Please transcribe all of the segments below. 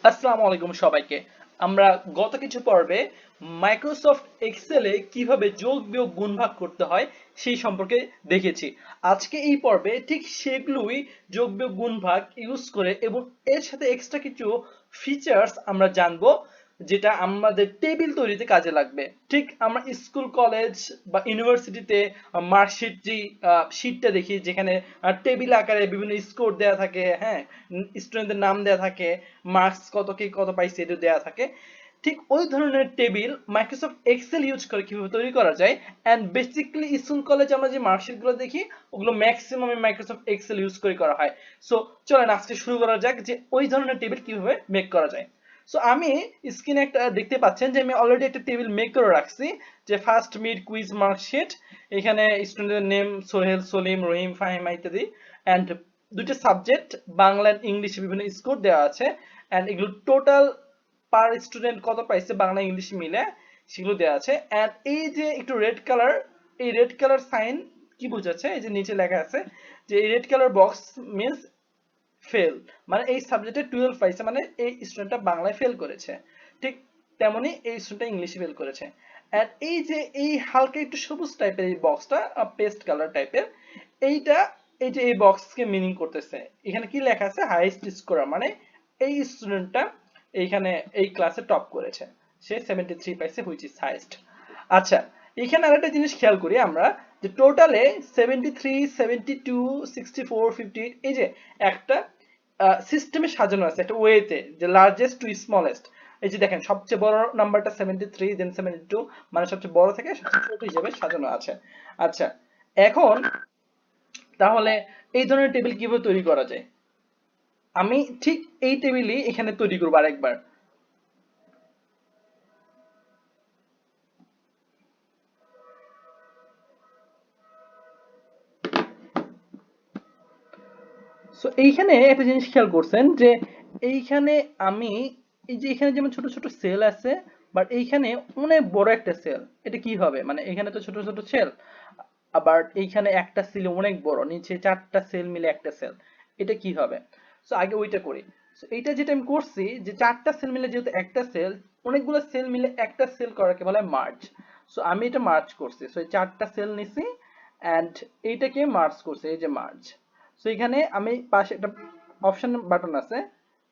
আসসালামু আলাইকুম সবাইকে। আমরা গত কিছু পর্বে মাইক্রোসফট এক্সেলে কিভাবে যোগ বিয়োগ গুণ ভাগ করতে হয় সেই সম্পর্কে দেখেছি। আজকে এই পর্বে ঠিক সেগুলোই যোগ বিয়োগ গুণ ভাগ ইউজ করে এবং এর সাথে এক্সট্রা কিছু ফিচার্স আমরা জানবো যেটা আমাদের টেবিল তৈরিতে কাজে লাগবে। ঠিক আমরা স্কুল কলেজ বা ইউনিভার্সিটিতে মার্কশিট যে শিটটা দেখি যেখানে টেবিল আকারে বিভিন্ন স্কোর দেয়া থাকে, হ্যাঁ, স্টুডেন্টদের নাম দেয়া থাকে, মার্কস কত কে কত পাইছে এটা দেয়া থাকে। ঠিক ওই ধরনের টেবিল মাইক্রোসফট এক্সেল ইউজ করে কিভাবে তৈরি করা যায়। এন্ড বেসিক্যালি স্কুল কলেজে আমরা যে মার্কশিট গুলো দেখি ওগুলো ম্যাক্সিমাম মাইক্রোসফট এক্সেল ইউজ করে করা হয়। সো চলেন আজকে শুরু করা যাক যে ওই ধরনের টেবিল কিভাবে মেক করা যায়। সো আমি স্ক্রিনে একটা দেখতে পাচ্ছেন যে আমি অলরেডি একটা টেবিল মেক করে রাখছি, যে ফার্স্ট মিড কুইজ মার্কশিট। এখানে স্টুডেন্টের নেম সোহেল, সলিম, রহিম, ফাহিমা ইত্যাদি। এন্ড দুটো সাবজেক্ট বাংলা এন্ড ইংলিশে বিভিন্ন স্কোর দেওয়া আছে। এন্ড এগুলো টোটাল পার স্টুডেন্ট কত পাইছে বাংলা ইংলিশ মিলে সেগুলো দেওয়া আছে। এন্ড এই যে একটু রেড কালার, এই রেড কালার সাইন কি বোঝাচ্ছে, এই যে নিচে লেখা আছে যে এই red colour box means fail, মানে এই সাবজেক্টে 12 পাইছে, মানে এই স্টুডেন্টটা বাংলায় ফেল করেছে। ঠিক তেমনি এই স্টুডেন্টটা ইংলিশে ফেল করেছে। আর এই যে এই হালকা একটু সবুজ টাইপের এই বক্সটা, পেস্ট কালার টাইপের, এইটা এই যে এই বক্সকে মিনিং করতেছে। এখানে কি লেখা আছে, হাইয়েস্ট স্কোরার, মানে এই স্টুডেন্টটা এইখানে এই ক্লাসে টপ করেছে, সে 73 পাইছে, হুইচ ইজ হাইয়েস্ট। আচ্ছা, এখানে আরেকটা জিনিস খেয়াল করি আমরা, যে টোটালে 73, 72, 64, 58 এই যে একটা সিস্টেমে সাজানো আছে একটা ওয়েতে, যে লার্জেস্ট টু স্মলেস্ট। এই যে দেখেন সবচেয়ে বড় নাম্বারটা 73, দেন 72, মানে সবচেয়ে বড় থেকে সবচেয়ে ছোট হিসেবে সাজানো আছে। আচ্ছা, এখন তাহলে এই ধরনের টেবিল কিভাবে তৈরি করা যায়? আমি ঠিক এই টেবিলই এখানে তৈরি করবো আরেকবার। সো এইখানে একটা জিনিস খেয়াল করছেন যে এইখানে আমি এই যে এখানে যেমন ছোট ছোট সেল আছে, বাট এইখানে অনেক বড় একটা সেল। এটা কি হবে, মানে এখানে তো ছোট ছোট সেল, আবার এইখানে একটা সেল অনেক বড়, নিচে চারটা সেল মিলে একটা সেল। এটা কি হবে? সো আগে ওইটা করি। সো এইটা যেটা আমি করছি, যে চারটা সেল মিলে যেহেতু একটা সেল, অনেকগুলো সেল মিলে একটা সেল করাকে বলে মার্জ। সো আমি এটা মার্জ করছি, সো এই চারটা সেল নিছি এন্ড এইটাকে মার্জ করছি, এই যে মার্জ। সো এখানে আমি পাশে একটা অপশন বাটন আছে,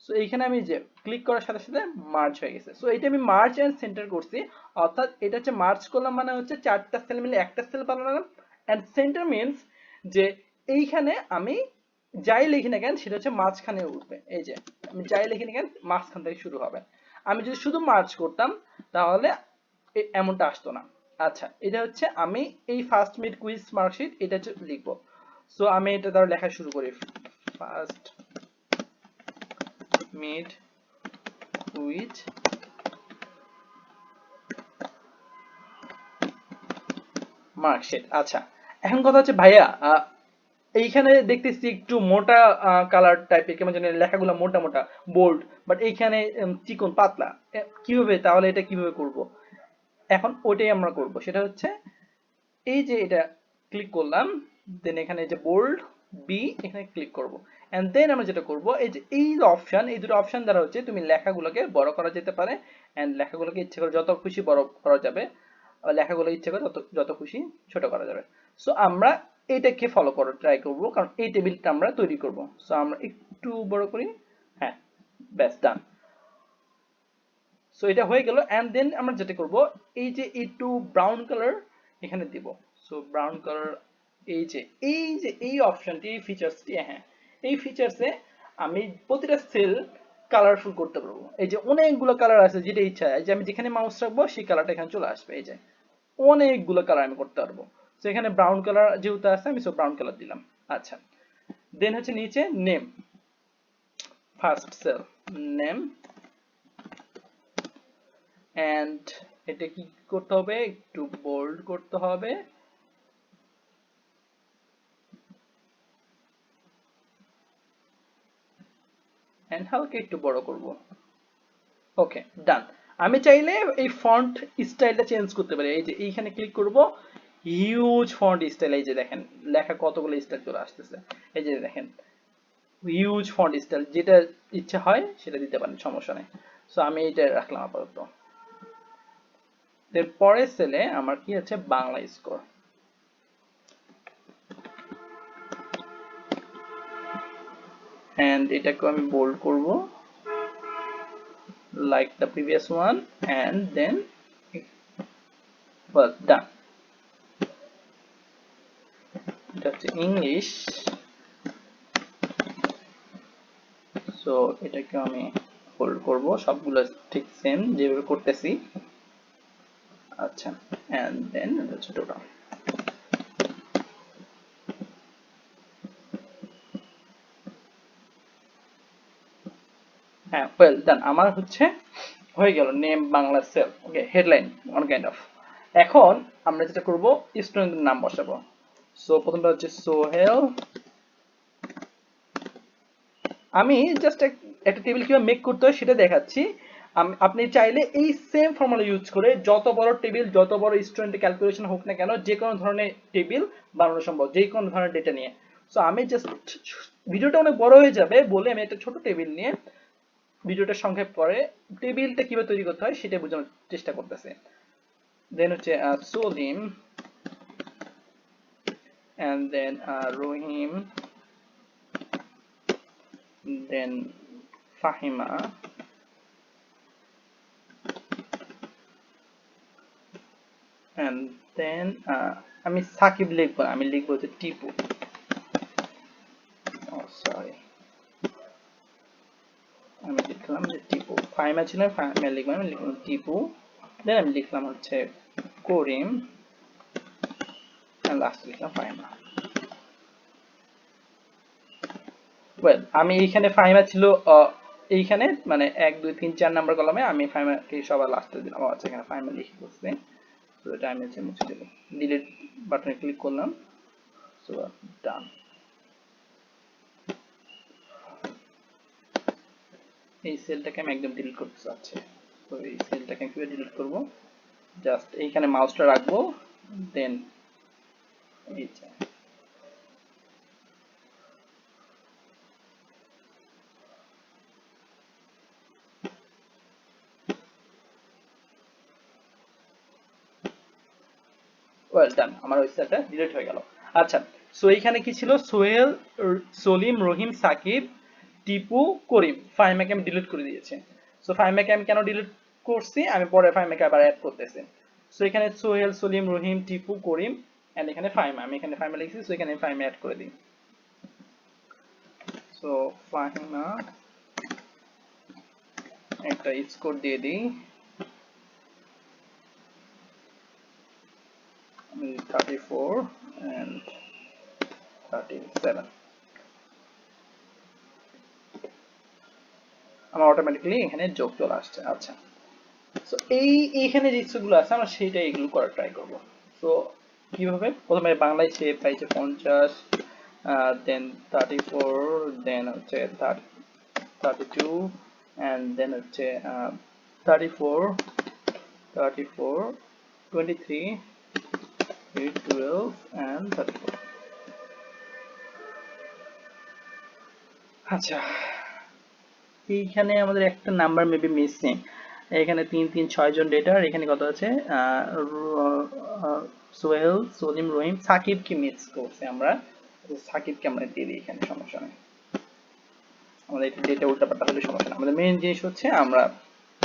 সো এইখানে আমি যে ক্লিক করার সাথে সাথে মার্জ হয়ে গেছে। সো এটা আমি মার্জ এন্ড সেন্টার করছি, অর্থাৎ এটা হচ্ছে মার্জ করলাম, মানে হচ্ছে চারটা সেল মিলে একটা সেল বানালাম। এন্ড সেন্টার মিন্স যে এইখানে আমি যাই লিখি না কেন সেটা হচ্ছে মাঝখানে উঠবে। এই যে আমি যাই লিখি না কেন মাঝখান থেকে শুরু হবে। আমি যদি শুধু মার্জ করতাম তাহলে এমনটা আসতো না। আচ্ছা, এটা হচ্ছে আমি এই ফার্স্ট মিড কুইজ মার্কশিট এটা হচ্ছে লিখবো। সো আমি এটা দ্বারা লেখা শুরু করি, ফার্স্ট মিড কুইজ মার্কশিট। আচ্ছা, এখন কথা হচ্ছে ভাইয়া, এইখানে দেখতেছি একটু মোটা কালার টাইপের, কেমন জানি লেখাগুলো মোটা মোটা বোল্ড, বাট এইখানে চিকন পাতলা। কিভাবে তাহলে এটা কিভাবে করব? এখন ওইটাই আমরা করব, সেটা হচ্ছে এই যে এটা ক্লিক করলাম, দেন এখানে যে বোল্ড বি এখানে ক্লিক করব। এন্ড দেন আমরা যেটা করব, এই যে এই অপশন, এই দুটো অপশন দ্বারা হচ্ছে তুমি লেখাগুলোকে বড় করা যেতে পারে, এন্ড লেখাগুলোকে ইচ্ছে করে যত খুশি বড় করা যাবে, আবার লেখাগুলো ইচ্ছে করে তত যত খুশি ছোট করা যাবে। সো আমরা এটাকে ফলো করার ট্রাই করব, কারণ এই টেবিলটা আমরা তৈরি করব। সো আমরা একটু বড় করি, হ্যাঁ, ব্যাস ডান। সো এটা হয়ে গেল। এন্ড দেন আমরা যেটা করব, এই যে একটু ব্রাউন কালার এখানে দিব। সো ব্রাউন কালার, এই যে এই অপশনটি, এই ফিচার্সটি, হ্যাঁ, এই ফিচারসে আমি প্রতিটা সেল কালারফুল করতে পারবো। এই যে অনেকগুলো কালার আছে, যেটা ইচ্ছা, এই যে আমি যেখানে মাউস রাখবো সেই কালারটা এখানে চলে আসবে। এই যে অনেকগুলো কালার আমি করতে পারবো। তো এখানে ব্রাউন কালার যেহেতু আছে, আমি সব ব্রাউন কালার দিলাম। আচ্ছা, দেন হচ্ছে নিচে name, first cell name. And এটা কি করতে হবে, একটু বোল্ড করতে হবে, এন্ড হালকা একটু বড় করব। ওকে, ডান। আমি চাইলে এই ফন্ট স্টাইলটা চেঞ্জ করতে পারি। এই যে এইখানে ক্লিক করব, হিউজ ফন্ট স্টাইল, এই যে দেখেন লেখা কতগুলো স্টাইল চলে আসতেছে। এই যে দেখেন হিউজ ফন্ট স্টাইল, যেটা ইচ্ছা হয় সেটা দিতে পারেন, সমস্যা নেই। সো আমি এটা রাখলাম আপাতত। এর পরের সেলে আমার কি আছে, বাংলা স্কোর, এন্ড এটাকে আমি বোল্ড করব like the previous one, and then well done. এটা হচ্ছে ইংলিশ, সো এটাকে আমি হোল্ড করব, সবগুলো ঠিক সেম যেভাবে করতেছি। আচ্ছা, and then এটা হচ্ছে টোটাল। হ্যাঁ, ওয়েল ডান, আমার হচ্ছে হয়ে গেল name Bangla cell, okay, headline one kind of. এখন আমরা যেটা করব, স্টুডেন্টের নাম বসাবো। সো প্রথমটা হচ্ছে সোহেল। আমি জাস্ট একটা টেবিল কিভাবে মেক করতে হয় সেটা দেখাচ্ছি। আপনি চাইলে এই সেম ফর্মুলা ইউজ করে যত বড় টেবিল, যত বড় স্টুডেন্টের ক্যালকুলেশন হোক না কেন, যে কোনো ধরনের টেবিল বানানো সম্ভব, যে কোনো ধরনের ডেটা নিয়ে। সো আমি জাস্ট, ভিডিওটা অনেক বড় হয়ে যাবে বলে আমি একটা ছোট টেবিল নিয়ে ভিডিওটা সংক্ষেপ করে টেবিলটা কিভাবে তৈরি করতে হয় সেটা বোঝানোর চেষ্টা করতেছে। দেন হচ্ছে Salim, and then Rahim, then Fahima, and then আমি সাকিব লিখবো না, আমি লিখবো হচ্ছে টিপু, সরি, আমি লিখলাম যে টিপু। ফাহিমা ছিল, ফাহিমা লিখবো, আমি লিখলাম টিপু। দেন আমি লিখলাম হচ্ছে করিম, লাস্ট লিখলাম ফাহিমা। ওয়েল, আমি এইখানে ফাহিমা ছিল এইখানে মানে 1 2 3 4 নাম্বার কলামে, আমি ফাহিমাকে সবার লাস্টে দিলাম। আচ্ছা, এখানে ফাহিমা লিখে বসছে, তো এটা আমি হচ্ছে মুছে দেব, ডিলিট বাটনে ক্লিক করলাম, সো ডান। এই সেলটাকে আমি একদম ডিলিট করতে চাচ্ছি, তো এই সেলটাকে আমি কিভাবে ডিলিট করব, জাস্ট এইখানে মাউসটা রাখবো, দেন এই যে ওয়েল ডান, আমার ওই সেলটা ডিলিট হয়ে গেল। আচ্ছা, সো এইখানে কি ছিল, সোহেল, সলিম, রহিম, সাকিব, টিপু, করিম, ফাহিমাকে আমি ডিলিট করে দিয়েছি। সো ফাহিমাকে আমি কেন ডিলিট করছি, আমি পরে ফাহিমাকে আবার অ্যাড করতেছি। সো এখানে সোহেল, সলিম, রহিম, টিপু, করিম, এন্ড এখানে ফাহিমা, আমি এখানে ফাহিমা লিখছি, সো এখানে ফাহিমা অ্যাড করে দিই। সো ফাহিমা একটা স্কোর দিয়ে দিই, 34 and 37। আমার অটোমেটিক্যালি এখানে যোগ চলে আসছে। আচ্ছা, সো এইখানে যে ইস্যুগুলো আছে আমরা সেইটাই এগুলো করার ট্রাই করব। সো কিভাবে, প্রথমে বাংলায় সে পাইছে 50, দেন 34, দেন হচ্ছে 32, and দেন হচ্ছে 34, 34, 23, 12, and 34। আচ্ছা, এইখানে আমাদের একটা নাম্বার মেবি মিসিং, এখানে 3 3 6 জন ডেটা, আর এখানে কত আছে, সোহেল, সলিম, রহিম, সাকিবকে মিস করছে আমরা, সাকিবকে আমরা দিয়ে দিই এখানে, সমস্যা নেই। আমাদের এটা ডেটা উল্টাপাল্টা হলে সমস্যা নেই, আমাদের মেইন জিনিস হচ্ছে আমরা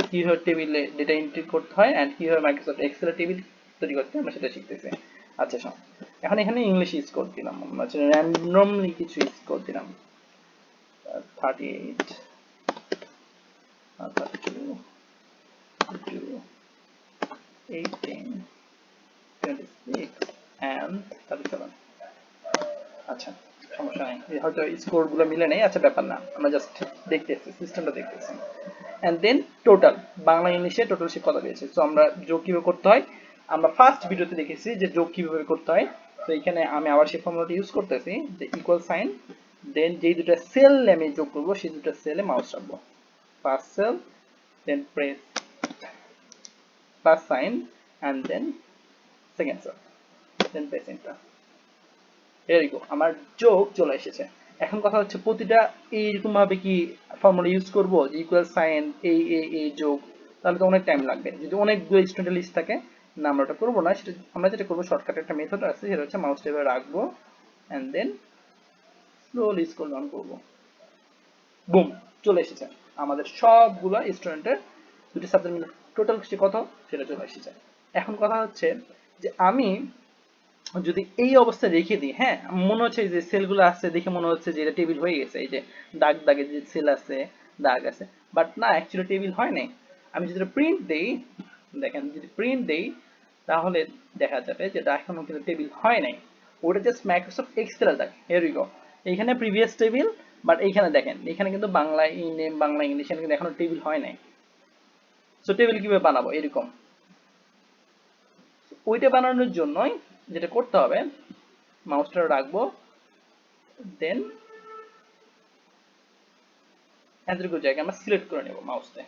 কিভাবে টেবিলে ডেটা এন্ট্রি করতে হয় এন্ড কিভাবে মাইক্রোসফট এক্সেল টেবিল তৈরি করতে হয় আমরা সেটা শিখতেছি। আচ্ছা, এখন এখানে ইংলিশ স্কোর দিলাম, আমরা র্যান্ডমলি কিছু স্কোর দিলাম, 38, 32, 2, 18, 26, and 37। আচ্ছা, সমস্যা নাই, হয়তো স্কোর গুলো মিলে নেই, আচ্ছা ব্যাপার না, আমরা জাস্ট দেখতেছি, সিস্টেমটা দেখতেছি। এন্ড দেন টোটাল, বাংলা ইংলিশে টোটাল সে কত পেয়েছে। সো আমরা যোগ কিভাবে করতে হয়, আমরা ফার্স্ট ভিডিওতে দেখেছি যে যোগ কিভাবে করতে হয়। তো এখানে আমি আবার সেই ফর্মুলাটা ইউজ করতেছি, যে ইকুয়াল সাইন, দেন যেই দুটো সেল আমি যোগ করবো সেই দুটো সেলে মাউস রাখবো, first cell, then press plus sign, and then second cell, then press enter. এর গো, আমার যোগ চলে এসেছে। এখন কথা হচ্ছে প্রতিটা এইরকম ভাবে কি ফর্মুলা ইউজ করব, যে ইকুয়াল সাইন এই যোগ, তাহলে তো অনেক টাইম লাগবে। যদি অনেকগুলো স্টুডেন্ট লিস্ট থাকে, না আমরা ওটা করবো না, সেটা আমরা যেটা করবো শর্টকাট একটা মেথড আছে, সেটা হচ্ছে মাউসটা এভাবে রাখবো and then slowly scroll down করবো, বুম, চলে এসেছে আমাদের সবগুলা স্টুডেন্টের দুটি সাবজেক্ট মিলে টোটাল কত সেটা চলে এসেছে। এখন কথা হচ্ছে যে আমি যদি এই অবস্থায় রেখে দিই, হ্যাঁ মনে হচ্ছে যে সেলগুলো আছে দেখে মনে হচ্ছে যে এটা টেবিল হয়ে গেছে, এই যে দাগ দাগে যে সেল আছে, দাগ আছে, বাট না, অ্যাকচুয়ালি টেবিল হয় নাই। আমি যদি প্রিন্ট দেই, দেখেন যদি প্রিন্ট দেই তাহলে দেখা যাবে যে এটা এখনো কিন্তু টেবিল হয় নাই, ওটা জাস্ট মাইক্রোসফট এক্সেল এর দাগ। হিয়ার উই গো, এইখানে প্রিভিয়াস টেবিল, বাট এইখানে দেখেন এখানে কিন্তু বাংলা নেম বাংলা ইংলিশ, এখানে কিন্তু এখনো টেবিল হয় নাই। সো টেবিল কিভাবে বানাবো এরকম, ওইটা বানানোর জন্যই যেটা করতে হবে, মাউসটা রাখবো, দেন এতটুকু জায়গা আমরা সিলেক্ট করে নেব মাউসে,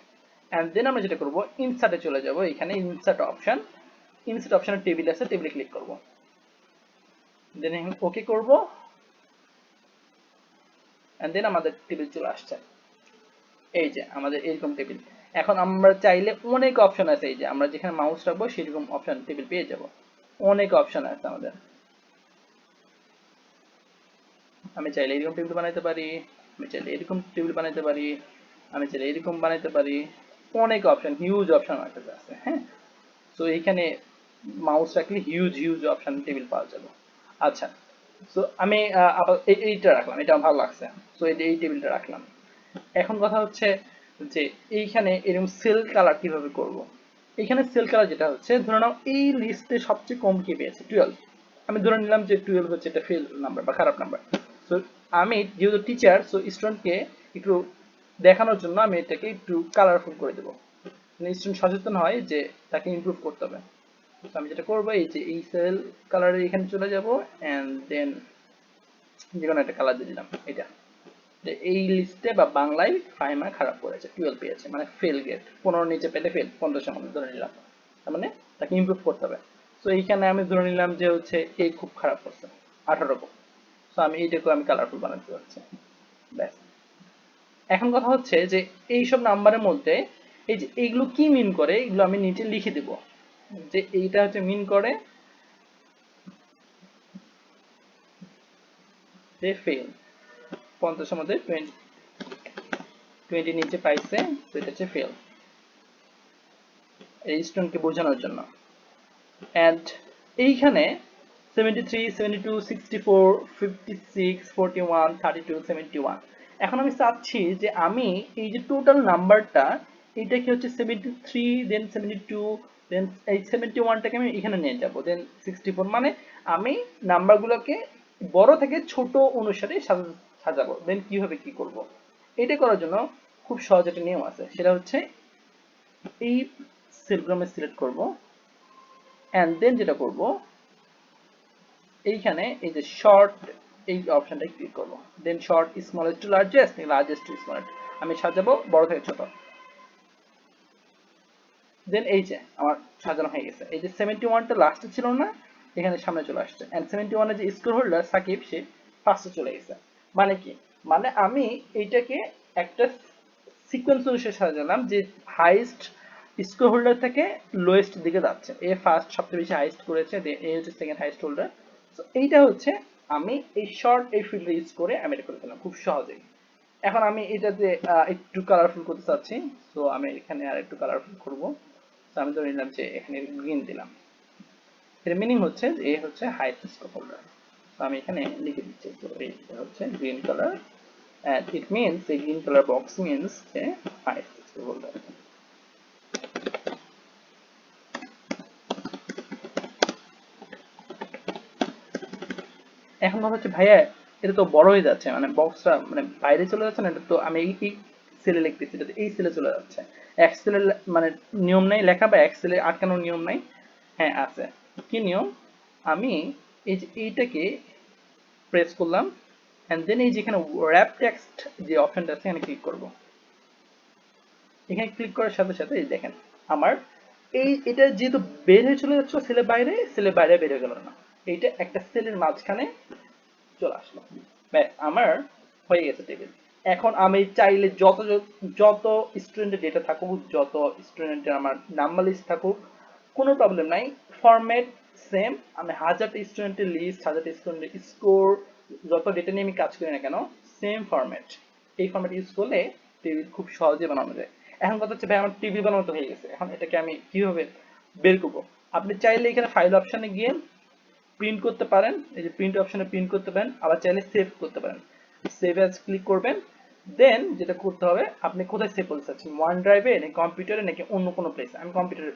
এন্ড দেন আমরা যেটা করব ইনসার্টে চলে যাব, এখানে ইনসার্ট অপশন, ইনসার্ট অপশনে টেবিল আছে, টেবিলে ক্লিক করব, দেন ওকে করব, এন্ড দেন আমাদের টেবিল চলে আসছে। এই যে আমাদের এরকম টেবিল। এখন আমরা চাইলে অনেক অপশন আছে, এই যে আমরা যেখানে মাউস রাখবো সেরকম অপশন টেবিল পেয়ে যাব, অনেক অপশন আছে আমাদের। আমি চাইলে এরকম টেবিল বানাইতে পারি, আমি চাইলে এরকম টেবিল বানাইতে পারি, আমি চাইলে এরকম বানাইতে পারি, অনেক অপশন, হিউজ অপশন আমার কাছে আছে। হ্যাঁ, সো এইখানে মাউস রাখলে হিউজ হিউজ অপশন টেবিল পাওয়া যাবে। আচ্ছা, সো আমি এইটা রাখলাম, এটা আমার ভালো লাগছে, সো এই টেবিলটা রাখলাম। এখন কথা হচ্ছে যে এইখানে এরকম সেল কালার কিভাবে করব। এখানে সেল কালার যেটা হচ্ছে, ধরে নাও এই লিস্টে সবচেয়ে কম কে পেয়েছে 12, আমি ধরে নিলাম যে 12 হচ্ছে একটা ফেল নাম্বার বা খারাপ নাম্বার। সো আমি যেহেতু টিচার, সো স্টুডেন্টকে একটু দেখানোর জন্য আমি এটাকে একটু কালারফুল করে দেবো, স্টুডেন্ট সচেতন হয় যে তাকে ইমপ্রুভ করতে হবে। আমি যেটা করবো, এই যে এই সেল কালারের এখানে চলে যাব, এন্ড দেন যে কোনো একটা কালার দিয়ে দিলাম, এটা যে এই লিস্টে বা বাংলায় ফাইমা খারাপ করেছে, 12 পেয়েছে, মানে ফেল গ্রেড, 15 নিচে পেলে ফেল, 15 মধ্যে ধরে নিলাম, তার মানে তাকে ইমপ্রুভ করতে হবে। তো এইখানে আমি ধরে নিলাম যে হচ্ছে এই খুব খারাপ করছে, 18 কম। তো আমি এইটাকে আমি কালারফুল বানাতে পারছি, ব্যাস। এখন কথা হচ্ছে যে এইসব নাম্বারের মধ্যে এই যে এইগুলো কি মিন করে, এগুলো আমি নিচে লিখে দেব, যে এইটা হচ্ছে মিন করে যে ফেল, 50 মধ্যে 20 নিচে পাইছে, তো এটা হচ্ছে ফেল, এই স্টুডেন্টকে বোঝানোর জন্য। এন্ড এইখানে 73, 72, 64, 56, 41, 32, 71, এখন আমি চাচ্ছি যে আমি এই যে টোটাল নাম্বারটা, এইটাকে হচ্ছে 73, দেন 72, দেন এই 71টাকে আমি এখানে নিয়ে যাব, দেন 64, মানে আমি নাম্বারগুলোকে বড় থেকে ছোট অনুসারে সাজাবো। দেন কিভাবে কি করব, এটা করার জন্য খুব সহজ একটা নিয়ম আছে, সেটা হচ্ছে এই সেলগুলো আমি সিলেক্ট করব, এন্ড দেন যেটা করব এইখানে এই যে শর্ট, এই অপশনটা ক্লিক করব, then sort smallest to largest, largest to smallest, আমি সাজাবো বড় থেকে ছোট, দেন এই যে আমার সাজানো হয়ে গেছে। এই যে 71টা লাস্টে ছিল না, এখানে সামনে চলে আসছে, এন্ড 71 এর যে স্কোর হোল্ডার সাকিব, সে ফার্স্টে চলে গেছে। মানে কি, মানে আমি এইটাকে একটা সিকোয়েন্স অনুসারে সাজালাম, যে হাইস্ট স্কোর হোল্ডার থেকে লোয়েস্ট দিকে যাচ্ছে, এ ফার্স্ট সবচেয়ে বেশি হাইস্ট করেছে, এ হচ্ছে সেকেন্ড হাইস্ট হোল্ডার। তো এইটা হচ্ছে আমি এই শর্ট এই ফিল্ডটা ইউজ করে আমি এটা করে ফেললাম খুব সহজেই। এখন আমি এটাতে একটু কালারফুল করতে চাচ্ছি, তো আমি এখানে আর একটু কালারফুল করব। তো আমি ধরে নিলাম যে এখানে গ্রিন দিলাম, এর মিনিং হচ্ছে যে এ হচ্ছে হাইস্ট স্কোর হোল্ডার। তো আমি এখানে লিখে দিচ্ছি, তো এইটা হচ্ছে green colour, and it means the green color box means the highest score holder. এখন কথা হচ্ছে ভাইয়া এটা তো বড় হয়ে যাচ্ছে, মানে বক্সটা মানে বাইরে চলে যাচ্ছে না, এটা তো আমি এই সেলে লিখতেছি, এটা এই সেলে চলে যাচ্ছে, এক্সেলের মানে নিয়ম নাই লেখা, বা এক্সেলে আটকানোর নিয়ম নাই। হ্যাঁ আছে, কি নিয়ম, আমি এই যে এইটাকে প্রেস করলাম, এন্ড দেন এই যেখানে র্যাপ টেক্সট যে অপশনটা আছে এখানে ক্লিক করব, এখানে ক্লিক করার সাথে সাথে এই দেখেন আমার এই এটা যেহেতু বের হয়ে চলে যাচ্ছে সেলের বাইরে, সেলের বাইরে বের হয়ে গেল না, এইটা একটা সেলের মাঝখানে চলে আসলো, ব্যাস আমার হয়ে গেছে টেবিল। এখন আমি চাইলে যত যত স্টুডেন্টের ডেটা থাকুক, যত স্টুডেন্টের আমার নাম্বার লিস্ট থাকুক, কোনো প্রবলেম নাই। ফরম্যাট সেম, আমি 1000টা স্টুডেন্টের লিস্ট, 1000টা স্টুডেন্টের স্কোর, যত ডেটা নিয়ে আমি কাজ করি না কেন, সেম ফরম্যাট। এই ফরম্যাট ইউজ করলে টেবিল খুব সহজে বানানো যায়। এখন কথা হচ্ছে ভাই আমার টেবিল বানানো তো হয়ে গেছে, এখন এটাকে আমি কিভাবে বের করবো? আপনি চাইলে এখানে ফাইল অপশনে গিয়ে প্রিন্ট করতে পারেন, এই যে প্রিন্ট অপশনে প্রিন্ট করতে পারেন, আবার চাইলে সেভ করতে পারেন। সেভ অ্যাজ ক্লিক করবেন, দেন যেটা করতে হবে, আপনি কোথায় সেভ করতে চাচ্ছেন, ওয়ান ড্রাইভে নাকি কম্পিউটারে নাকি অন্য কোনো প্লেসে? আমি কম্পিউটারে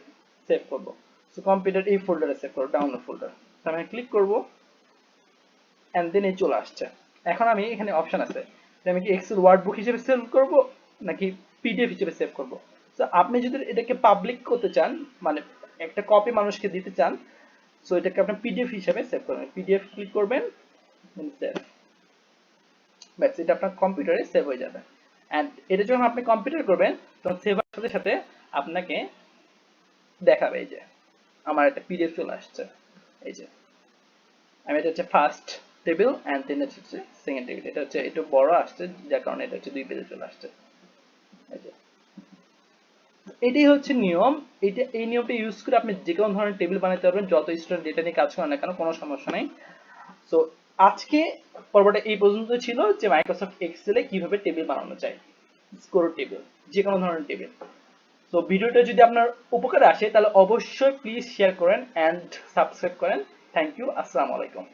সেভ করব। সো কম্পিউটার এই ফোল্ডারে সেভ করব, ডাউনলোড ফোল্ডার। আমি ক্লিক করব, এন্ড দেন এই চলে আসছে। এখন আমি এখানে অপশন আছে যে আমি কি এক্সেল ওয়ার্ড বুক হিসেবে সেভ করব নাকি পিডিএফ হিসেবে সেভ করব। সো আপনি যদি এটাকে পাবলিক করতে চান, মানে একটা কপি মানুষকে দিতে চান, সো এটাকে আপনি পিডিএফ হিসেবে সেভ করবেন। পিডিএফ ক্লিক করবেন, সেভ। ব্যাস, এটা আপনার কম্পিউটারে সেভ হয়ে যাবে। এন্ড এটা যখন আপনি কম্পিউটার করবেন, তখন সেভ হওয়ার সাথে সাথে আপনাকে দেখাবে এই যে আমার একটা পিডিএফ চলে আসছে। এই যে আমি, এটা হচ্ছে ফার্স্ট টেবিল এন্ড দেন এটা হচ্ছে সেকেন্ড টেবিল। এটা হচ্ছে একটু বড় আসছে, যার কারণে এটা হচ্ছে 2 পেজে চলে আসছে। এই যে এটাই হচ্ছে নিয়ম। এটা, এই নিয়মটা ইউজ করে আপনি যে কোনো ধরনের টেবিল বানাতে পারবেন, যত স্টুডেন্ট ডেটা নিয়ে কাজ করেন না কেন, কোনো সমস্যা নেই। সো আজকে পর্বটা এই পর্যন্ত ছিল যে মাইক্রোসফট এক্সেলে কিভাবে টেবিল বানানো যায়, স্কোর টেবিল, যে কোনো ধরনের টেবিল। তো ভিডিওটা যদি আপনার উপকারে আসে তাহলে অবশ্যই প্লিজ শেয়ার করেন এন্ড সাবস্ক্রাইব করেন। থ্যাংক ইউ, আসসালামু আলাইকুম।